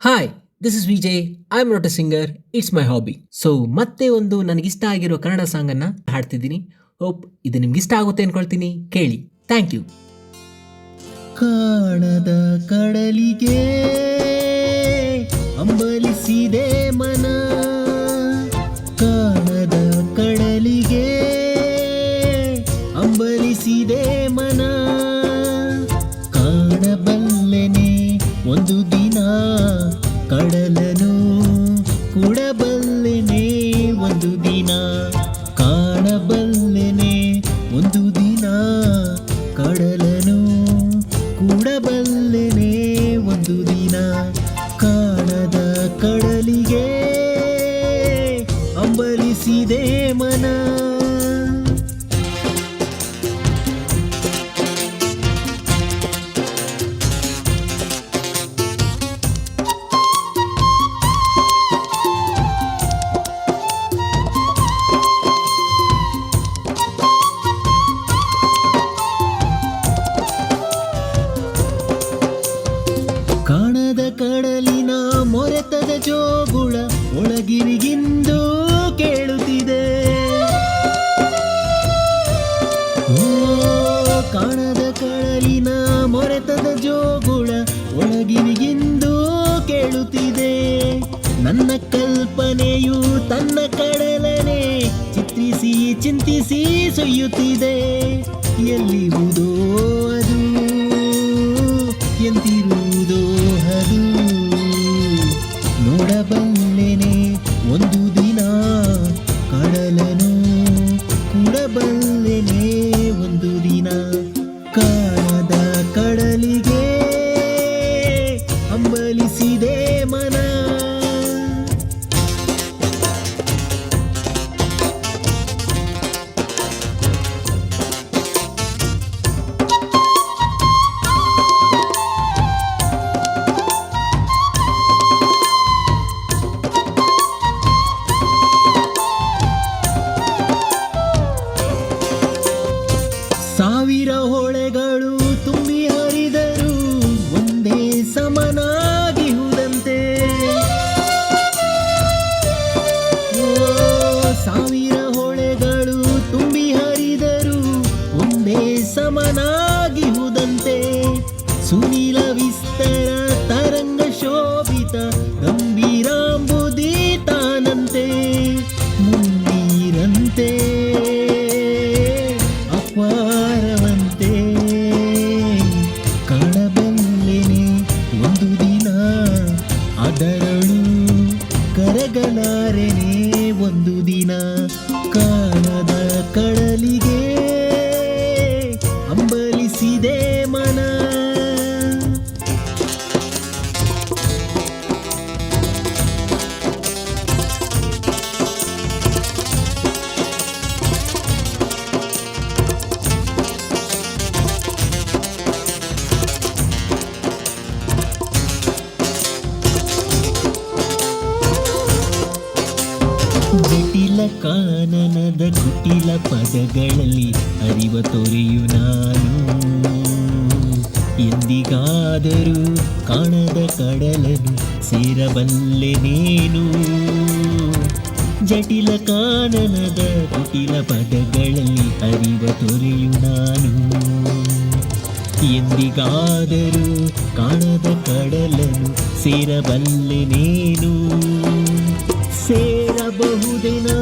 Hi, this is Vijay. I am not a singer, it's my hobby. So ಮತ್ತೆ ಒಂದು ನನಗಿಷ್ಟ ಆಗಿರೋ ಕನ್ನಡ ಸಾಂಗನ್ನು ಹಾಡ್ತಿದ್ದೀನಿ. ಹೋಪ್ ಇದು ನಿಮ್ಗೆ ಇಷ್ಟ ಆಗುತ್ತೆ ಅನ್ಕೊಳ್ತೀನಿ. ಕೇಳಿ. Thank you. ಕಾಣದ ಕಡಲಿಗೆ ಅಂಬಲಿಸಿದೆ ಮನ, ಕಾಣದ ಕಡಲಿಗೆ ಅಂಬಲಿಸಿದೆ ಮನ, ಕಾಣಬಲ್ಲೆನೆ ಒಂದು ದಿನ ಕಡಲನು ಕೂಡಬಲ್ಲೆನೆ ಒಂದು ದಿನ, ಕಾಣಬಲ್ಲೆನೆ ಒಂದು ದಿನ ಕಡಲನು ಕೂಡಬಲ್ಲೆನೆ ಒಂದು ದಿನ, ಕಾಣದ ಕಡಲಿಗೆ ಅಂಬಲಿಸಿದೆ ಮನ. ಕಾಣದ ಕಡಲಿನ ಮೊರೆತದ ಜೋಗುಳ ಒಳಗಿರಿಗಿಂದು ಕೇಳುತ್ತಿದೆ. ಓ, ಕಾಣದ ಕಡಲಿನ ಮೊರೆತದ ಜೋಗುಳ ಒಳಗಿರಿಗಿಂದು ಕೇಳುತ್ತಿದೆ. ನನ್ನ ಕಲ್ಪನೆಯು ತನ್ನ ಕಡಲನೆ ಚಿತ್ರಿಸಿ ಚಿಂತಿಸಿ ಸೊಯ್ಯುತ್ತಿದೆ. ಎಲ್ಲಿರುವುದೋ ಅದು, ಎಂತಿರುವುದೋ ಅದು, ನೋಡಬಲ್ಲೆನೆ ಒಂದು ದಿನ ಕಡಲನು ಕೂಡಬಲ್ಲೆನೆ ಒಂದು ದಿನ, ಕಾಣದ ಕಡಲಿಗೆ ಅಂಬಲಿಸಿದೆ ಮನ. ಸಾವಿರ ಹೊಳೆಗಳು ತುಂಬಿ ಹರಿದರು ಒಂದೇ ಸಮನಾಗಿಹುದಂತೆ. ಓ, ಸಾವಿರ ಹೊಳೆಗಳು ತುಂಬಿ ಹರಿದರು ಒಂದೇ ಸಮನಾಗಿಹುದಂತೆ. ಸುನೀಲ ವಿಸ್ತರ ತರಂಗ ಶೋಭಿತ ಗಂಭೀರಾಂಬುದಿ ತಾನಂತೆ, ಮುನ್ನೀರಂತೆ ಅಪಾರವಂತೆ, ಕಾಣಬಲ್ಲೆನೆ ಒಂದು ದಿನ ಅದರಳು ಕರಗಲಾರೆನೆ ಒಂದು ದಿನ, ಕಾಣದ ಕಡಲಿಗೆ ಅಂಬಲಿಸಿದೆ ಮನ. ಜಟಿಲ ಕಾನನದ ಕುಟಿಲ ಪದಗಳಲ್ಲಿ ಅರಿವ ತೊರೆಯು ನಾನು, ಎಂದಿಗಾದರೂ ಕಾಣದ ಕಡಲನು ಸೇರಬಲ್ಲೆನೇನು. ಜಟಿಲ ಕಾನನದ ಕುಟಿಲ ಪದಗಳಲ್ಲಿ ಅರಿವ ತೊರೆಯು ನಾನು, ಎಂದಿಗಾದರೂ ಕಾಣದ ಕಡಲನು ಸೇರಬಲ್ಲೆನೇನು. ಸೇರಬಹುದೇನಾ